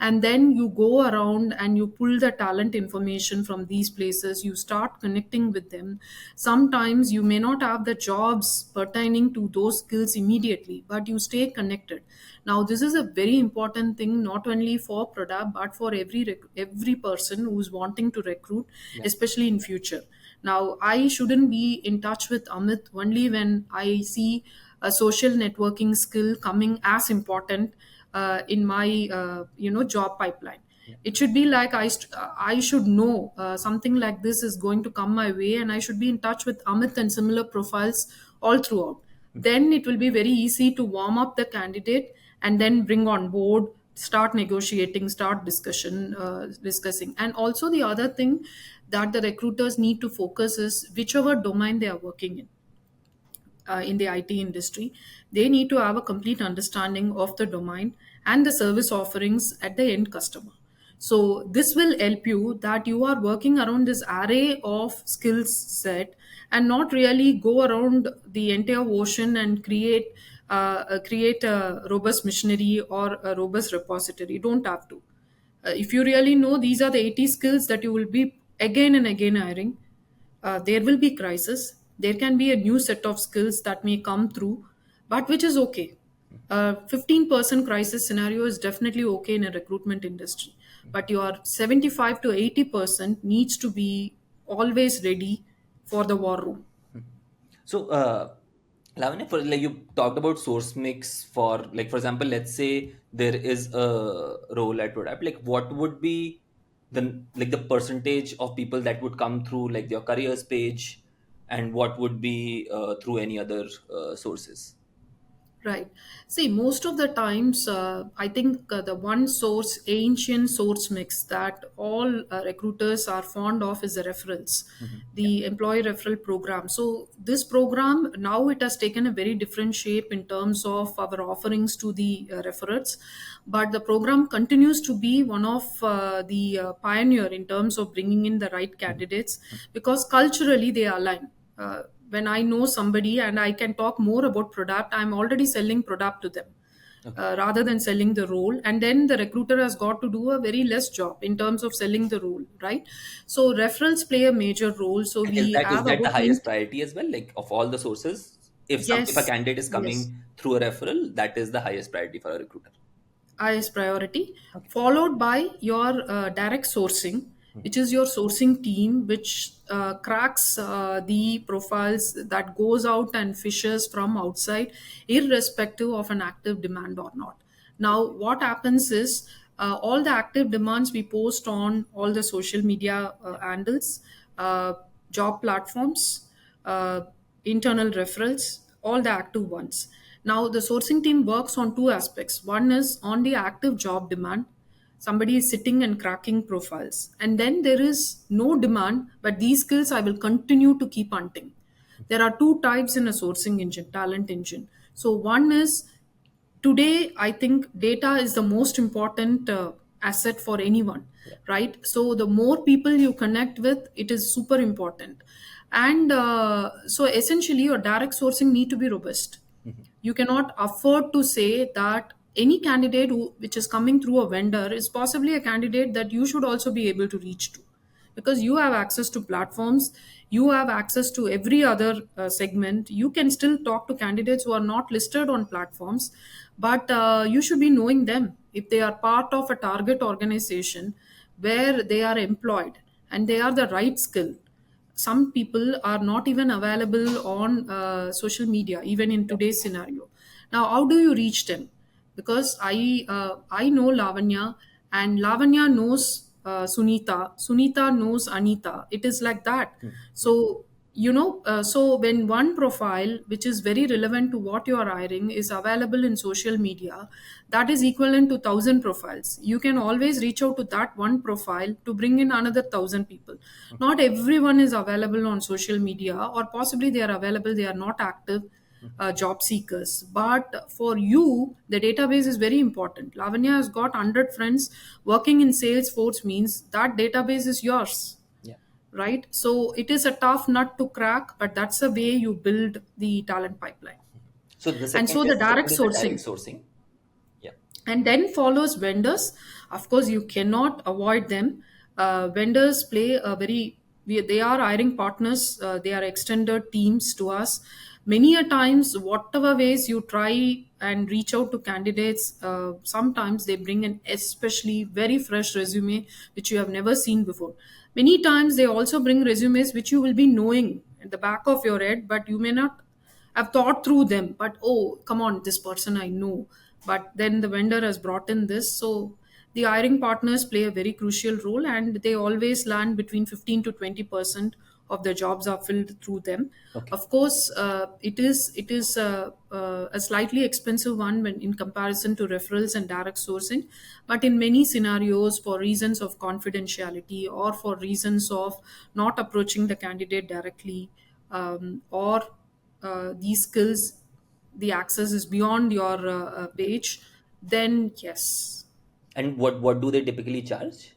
and then you go around and you pull the talent information from these places. You start connecting with them. Sometimes you may not have the jobs pertaining to those skills immediately, but you stay connected. Now, this is a very important thing, not only for Product but for every person who's wanting to recruit, Yeah. especially in future. Now, I shouldn't be in touch with Amit only when I see a social networking skill coming as important in my job pipeline. Yeah. It should be like I should know something like this is going to come my way, and I should be in touch with Amit and similar profiles all throughout. Mhm. Then it will be very easy to warm up the candidate and then bring on board, start negotiating, start discussing. And also the other thing that the recruiters need to focus is whichever domain they are working in the IT industry, they need to have a complete understanding of the domain and the service offerings at the end customer. So this will help you that you are working around this array of skills set, and not really go around the entire ocean and create a robust machinery or a robust repository. You don't have to. If you really know these are the 80 skills that you will be again and again hiring, there will be crisis. There can be a new set of skills that may come through, but which is okay. 15% crisis scenario is definitely okay in a recruitment industry, but your 75 to 80% needs to be always ready for the war room. So, Lavanya, for like you talked about source mix for like for example, let's say there is a role at Prodapt. Like, what would be the percentage of people that would come through like your careers page, and what would be through any other sources? Right. See, most of the times, I think the one source, ancient source mix that all recruiters are fond of is the referrals, Yeah. the employee referral program. So, this program now it has taken a very different shape in terms of our offerings to the referrals, but the program continues to be one of the pioneer in terms of bringing in the right candidates because culturally they align. When I know somebody and I can talk more about Prodapt, I'm already selling Prodapt to them Okay. rather than selling the role. And then the recruiter has got to do a very less job in terms of selling the role, right? So referrals play a major role. So And is we that is have that the about highest priority as well? Like of all the sources, if a yes, candidate is yes. coming through a referral, that is the highest priority for a recruiter. Highest priority, Okay. followed by your direct sourcing, which is your sourcing team, which cracks the profiles that goes out and fishes from outside, irrespective of an active demand or not. Now, what happens is all the active demands we post on all the social media Yeah. handles, job platforms, uh, internal referrals, all the active ones. Now, the sourcing team works on two aspects. One is on the active job demand. Somebody is sitting and cracking profiles. And then there is no demand, but these skills I will continue to keep hunting. There are two types in a sourcing engine, talent engine. So, one is today I think data is the most important asset for anyone, Yeah. right? So the more people you connect with, it is super important. And so essentially your direct sourcing need to be robust. You cannot afford to say that any candidate which is coming through a vendor is possibly a candidate that you should also be able to reach to, because you have access to platforms, you have access to every other segment. You can still talk to candidates who are not listed on platforms, but you should be knowing them if they are part of a target organization where they are employed and they are the right skill. Some people are not even available on social media even in Yeah. today's scenario. Now how do you reach them? Because I know Lavanya, and Lavanya knows Sunita knows Anita. It is like that. Yeah. So so when one profile which is very relevant to what you are hiring is available in social media, that is equivalent to 1,000 profiles. You can always reach out to that one profile to bring in another 1,000 people. Not everyone is available on social media, or possibly they are available, they are not active job seekers. But for you, the database is very important. Lavanya has got 100 friends working in Salesforce, means that database is yours, Yeah. right? So it is a tough nut to crack, but that's the way you build the talent pipeline. So the And second so the is the direct second is the direct sourcing, sourcing. Yeah. and then follows vendors. Of course you cannot avoid them. Vendors play a very they are hiring partners, they are extended teams to us. Many a times whatever ways you try and reach out to candidates, sometimes they bring an especially very fresh resume which you have never seen before. Many times they also bring resumes which you will be knowing at the back of your head, but you may not I've thought through them, but oh, come on, this person I know. But then the vendor has brought in this. So the hiring partners play a very crucial role, and they always land between 15 to 20% of the jobs are filled through them. Okay. Of course, it is a slightly expensive one when in comparison to referrals and direct sourcing, but in many scenarios, for reasons of confidentiality or for reasons of not approaching the candidate directly, or these skills, the access is beyond your page, then yes. And what do they typically charge?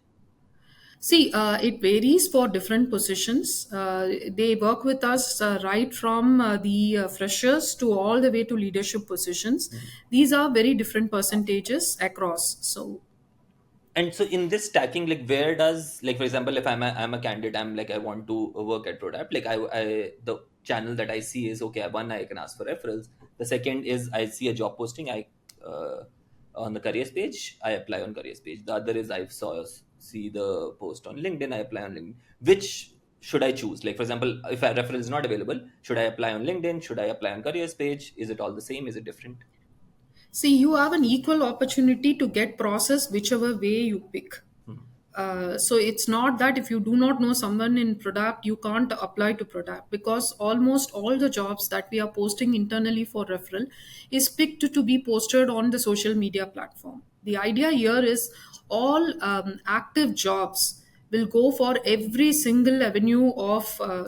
See, it varies for different positions. They work with us right from the freshers to all the way to leadership positions. These are very different percentages across. So And so in this stacking, like where does, like for example, if I'm a candidate, I'm like I want to work at Prodapt, like I the channel that I see is okay. One, I can ask for referrals. The second is I see a job posting, I uh, on the careers page, I apply on careers page. The other is I see the post on LinkedIn, I apply on LinkedIn. Which should I choose? Like for example, if a referral is not available, should I apply on LinkedIn? Should I apply on careers page? Is it all the same? Is it different? See, you have an equal opportunity to get process whichever way you pick. Hmm. So it's not that if you do not know someone in Prodapt, you can't apply to Prodapt, because almost all the jobs that we are posting internally for referral is picked to be posted on the social media platform. The idea here is all active jobs will go for every single avenue of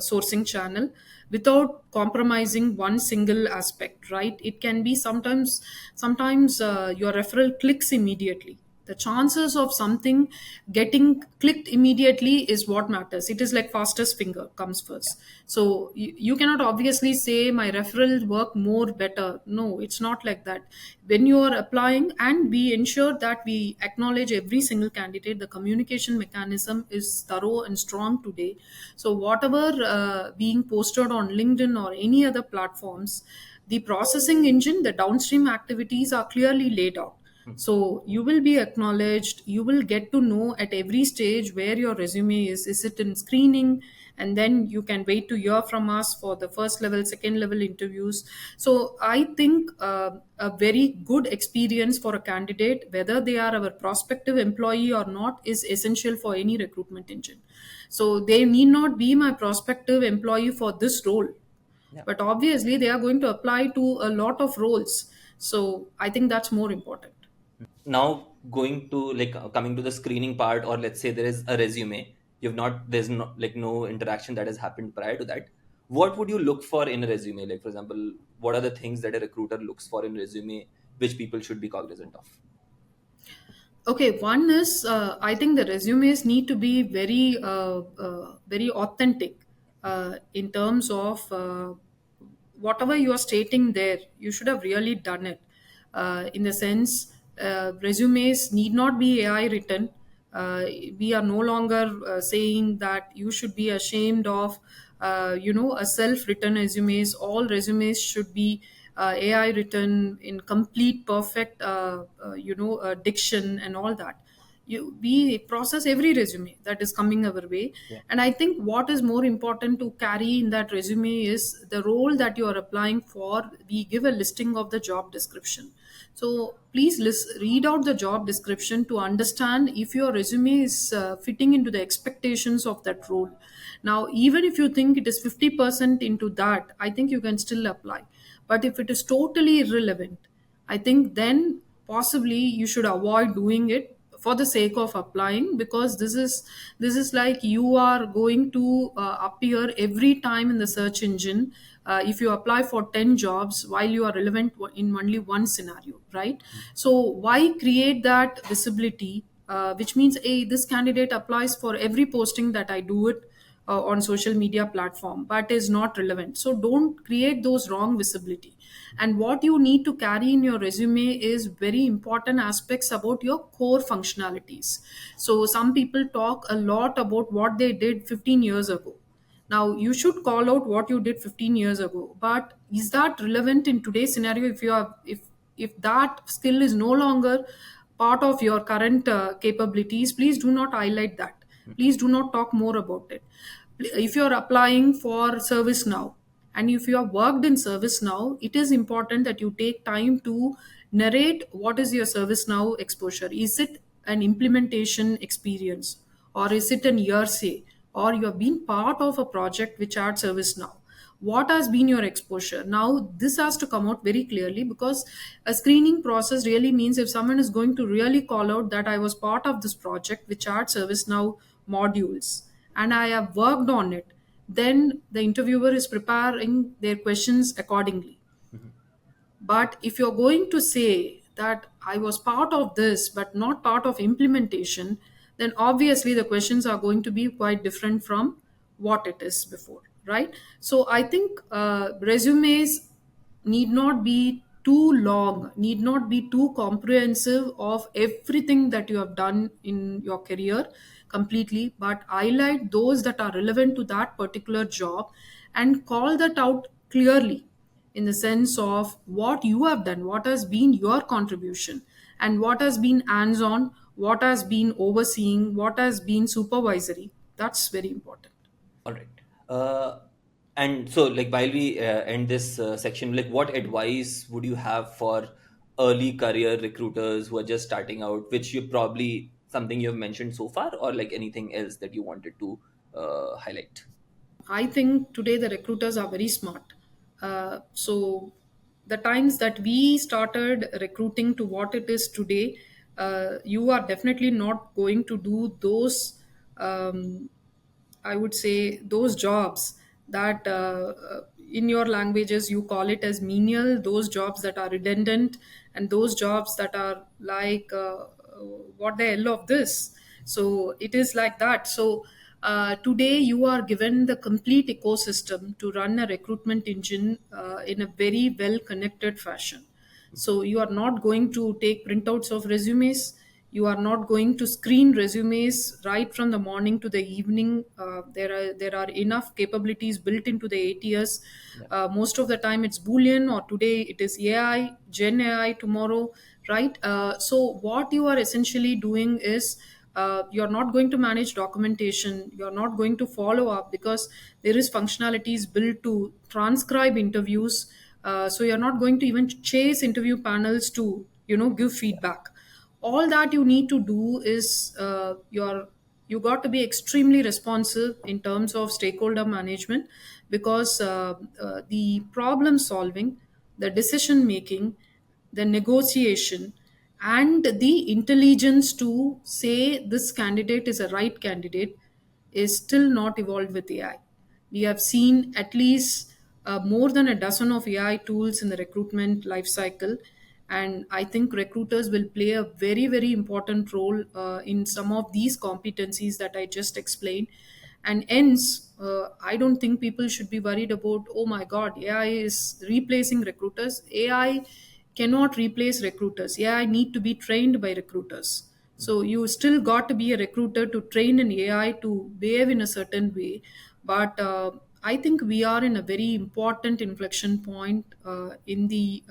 sourcing channel without compromising one single aspect, right? It can be sometimes your referral clicks immediately. The chances of something getting clicked immediately is what matters. It is like fastest finger comes Yeah. first. So you cannot obviously say my referral work more better. No, it's not like that. When you are applying, and we ensure that we acknowledge every single candidate, the communication mechanism is thorough and strong today. So whatever being posted on LinkedIn or any other platforms, the processing engine, the downstream activities are clearly laid out. Hmm. So you will be acknowledged. You will get to know at every stage where your resume is. Is it in screening? And then you can wait to hear from us for the first level, second level interviews. So I think a very good experience for a candidate, whether they are our prospective employee or not, is essential for any recruitment engine. So they need not be my prospective employee for this role, Yeah. but obviously they are going to apply to a lot of roles. So I think that's more important. Now going to like coming to the screening part, or let's say there is a resume, there's no like no interaction that has happened prior to that. What would you look for in a resume? Like for example, what are the things that a recruiter looks for in resume which people should be cognizant of? Okay, one is I think the resumes need to be very authentic in terms of whatever you are stating there. You should have really done it. In the sense, resumes need not be AI written. We are no longer saying that you should be ashamed of, a self-written resumes. All resumes should be AI written in complete perfect diction and all that. We process every resume that is coming our way. Yeah. And I think what is more important to carry in that resume is the role that you are applying for. We give a listing of the job description. So please read out the job description to understand if your resume is fitting into the expectations of that role. Now, even if you think it is 50% into that, I think you can still apply. But if it is totally irrelevant, I think then possibly you should avoid doing it for the sake of applying, because this is like you are going to appear every time in the search engine if you apply for 10 jobs while you are relevant in only one scenario, right? So why create that visibility, which means, hey, this candidate applies for every posting that I do it on social media platform, but is not relevant. So don't create those wrong visibility. And what you need to carry in your resume is very important aspects about your core functionalities. So some people talk a lot about what they did 15 years ago. Now you should call out what you did 15 years ago, but is that relevant in today's scenario? If that skill is no longer part of your current capabilities, please do not highlight that. Please do not talk more about it. If you're applying for service now, and if you have worked in service now, it is important that you take time to narrate what is your service now exposure. Is it an implementation experience, or is it an hearsay, or you have been part of a project which had service now? What has been your exposure? Now this has to come out very clearly, because a screening process really means if someone is going to really call out that I was part of this project which had service now modules and I have worked on it, then the interviewer is preparing their questions accordingly. Mhm. But if you're going to say that I was part of this but not part of implementation, then obviously the questions are going to be quite different from what it is before, right? So I think resumes need not be too long, need not be too comprehensive of everything that you have done in your career completely, but highlight those that are relevant to that particular job and call that out clearly in the sense of what you have done, what has been your contribution, and what has been hands on, what has been overseeing, what has been supervisory. That's very important. All right. Uh, and so, like, while we end this section, like, what advice would you have for early career recruiters who are just starting out, which you probably something you've mentioned so far, or like anything else that you wanted to highlight? I think today the recruiters are very smart. So the times that we started recruiting to what it is today, you are definitely not going to do those. I would say those jobs that in your languages you call it as menial, those jobs that are redundant, and those jobs that are like what the hell of this. So it is like that. So today you are given the complete ecosystem to run a recruitment engine in a very well connected fashion. So you are not going to take printouts of resumes. You are not going to screen resumes right from the morning to the evening. There are enough capabilities built into the ATS. Yeah. Most of the time it's Boolean, or today it is AI, Gen AI tomorrow, right? So what you are essentially doing is you're not going to manage documentation, you're not going to follow up because there is functionalities built to transcribe interviews. So you're not going to even chase interview panels to give feedback. All that you need to do is you got to be extremely responsive in terms of stakeholder management, because the problem solving, the decision making, the negotiation, and the intelligence to say this candidate is a right candidate is still not evolved with AI. We have seen at least more than a dozen of AI tools in the recruitment life cycle, and I think recruiters will play a very, very important role in some of these competencies that I just explained. And hence, I don't think people should be worried about, oh my God, AI is replacing recruiters. AI cannot replace recruiters. AI need to be trained by recruiters. So you still got to be a recruiter to train an AI to behave in a certain way. But I think we are in a very important inflection point in the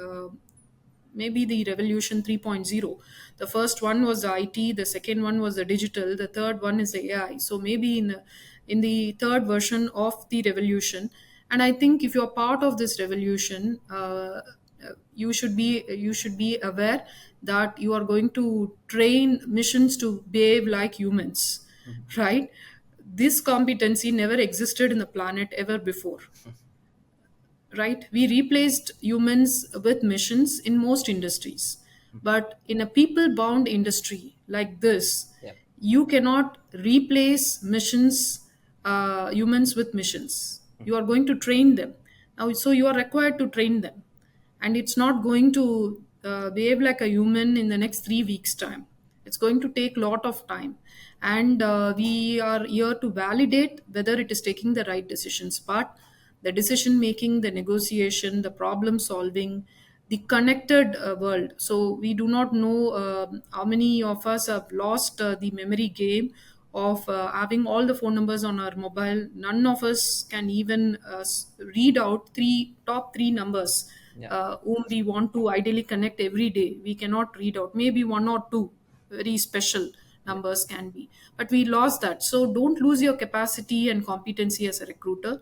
maybe the revolution 3.0. The first one was the IT, the second one was the digital, the third one is the AI. So maybe in the third version of the revolution, and I think if you're part of this revolution, you should be aware that you are going to train missions to behave like humans, right? This competency never existed in the planet ever before, right? We replaced humans with machines in most industries. But in a people bound industry like this, Yeah. you cannot replace missions, humans with missions. You are going to train them. Now, so you are required to train them. And it's not going to behave like a human in the next 3 weeks' time. It's going to take a lot of time. And we are here to validate whether it is taking the right decisions. But the decision making, the negotiation, the problem solving, the connected world. So we do not know how many of us have lost the memory game of having all the phone numbers on our mobile. None of us can even read out top three numbers Yeah. whom we want to ideally connect every day. We cannot read out. Maybe one or two very special Yeah. numbers can be, but we lost that. So don't lose your capacity and competency as a recruiter.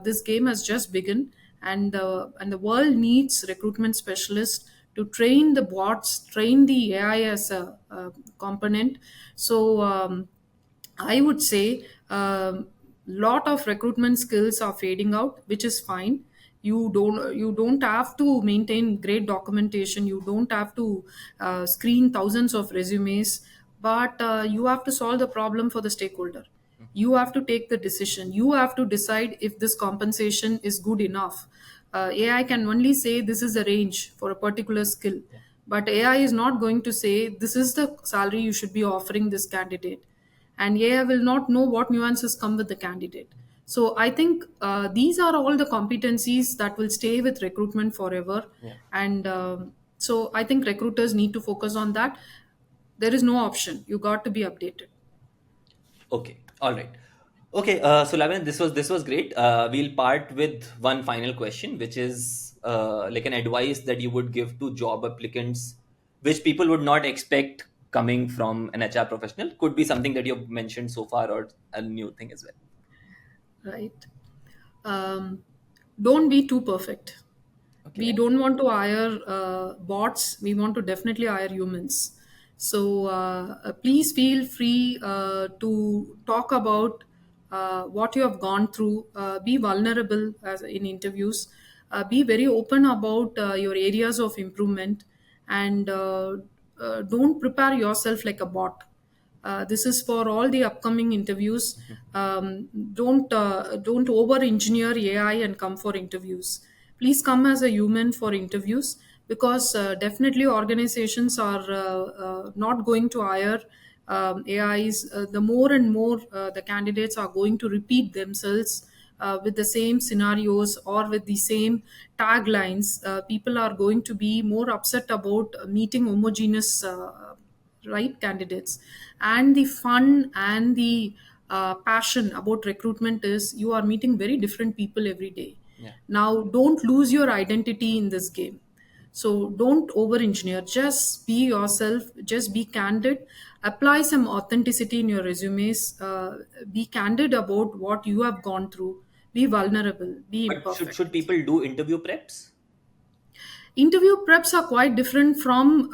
This game has just begun, and the world needs recruitment specialists to train the bots, train the AI as a component. So I would say lot of recruitment skills are fading out, which is fine. You don't have to maintain great documentation. You don't have to screen thousands of resumes, but you have to solve the problem for the stakeholder. You have to take the decision. You have to decide if this compensation is good enough. AI can only say this is the range for a particular skill, Yeah. but AI is not going to say this is the salary you should be offering this candidate, and AI will not know what nuances come with the candidate. So I think these are all the competencies that will stay with recruitment forever. Yeah. And so I think recruiters need to focus on that. There is no option. You got to be updated. Okay. All right. Okay. So Lavanya, this was great. We'll part with one final question, which is like an advice that you would give to job applicants, which people would not expect coming from an HR professional. Could be something that you've mentioned so far, or a new thing as well. Right. Um, don't be too perfect. We Okay. don't want to hire bots. We want to definitely hire humans. So please feel free to talk about what you have gone through. Be vulnerable as in interviews. Be very open about your areas of improvement, and don't prepare yourself like a bot. This is for all the upcoming interviews. Don't over engineer AI and come for interviews. Please come as a human for interviews, because definitely organizations are not going to hire AIs. The more and more the candidates are going to repeat themselves with the same scenarios or with the same taglines. People are going to be more upset about meeting homogeneous right candidates. And the fun and the passion about recruitment is you are meeting very different people every day. Yeah. Now don't lose your identity in this game. So don't over engineer, just be yourself, just be candid, apply some authenticity in your resumes, be candid about what you have gone through, be vulnerable, be But should imperfect. people do interview preps? Interview preps are quite different from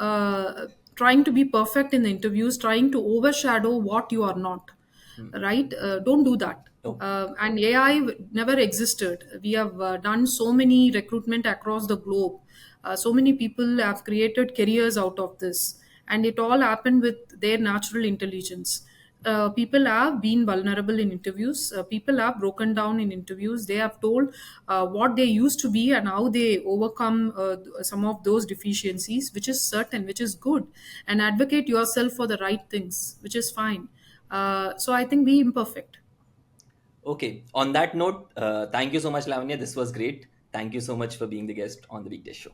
trying to be perfect in the interviews, trying to overshadow what you are not. Hmm. Right? Don't do that. Okay. And AI never existed. We have done so many recruitment across the globe. So many people have created careers out of this, and it all happened with their natural intelligence. People have been vulnerable in interviews. People have broken down in interviews. They have told what they used to be and how they overcome some of those deficiencies, which is certain, which is good, and advocate yourself for the right things, which is fine. So I think be imperfect. Okay. On that note, thank you so much, Lavanya. This was great. Thank you so much for being the guest on the Weekday Show.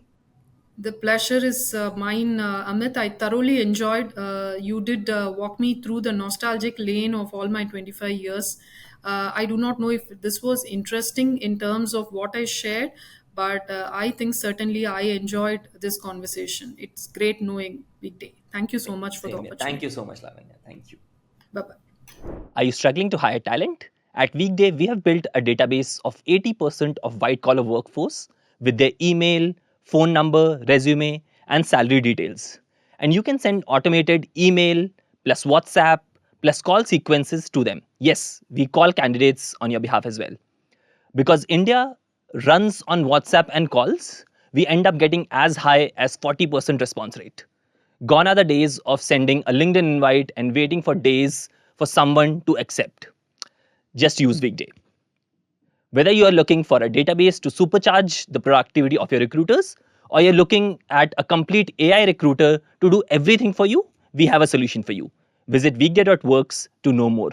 The pleasure is mine, Amit. I thoroughly enjoyed. You did walk me through the nostalgic lane of all my 25 years. I do not know if this was interesting in terms of what I shared, but I think certainly I enjoyed this conversation. It's great knowing Weekday. Thank you so much for the Same here. Thank you opportunity. so much, Lavanya. Thank you. Bye bye. Are you struggling to hire talent? At Weekday, we have built a database of 80% of white collar workforce with their email, phone number, resume, and salary details. And you can send automated email plus WhatsApp plus call sequences to them. Yes, we call candidates on your behalf as well. Because India runs on WhatsApp and calls, we end up getting as high as 40% response rate. Gone are the days of sending a LinkedIn invite and waiting for days for someone to accept. Just use Weekday. Whether you are looking for a database to supercharge the productivity of your recruiters, or you're looking at a complete AI recruiter to do everything for you, we have a solution for you. Visit weekday.works to know more.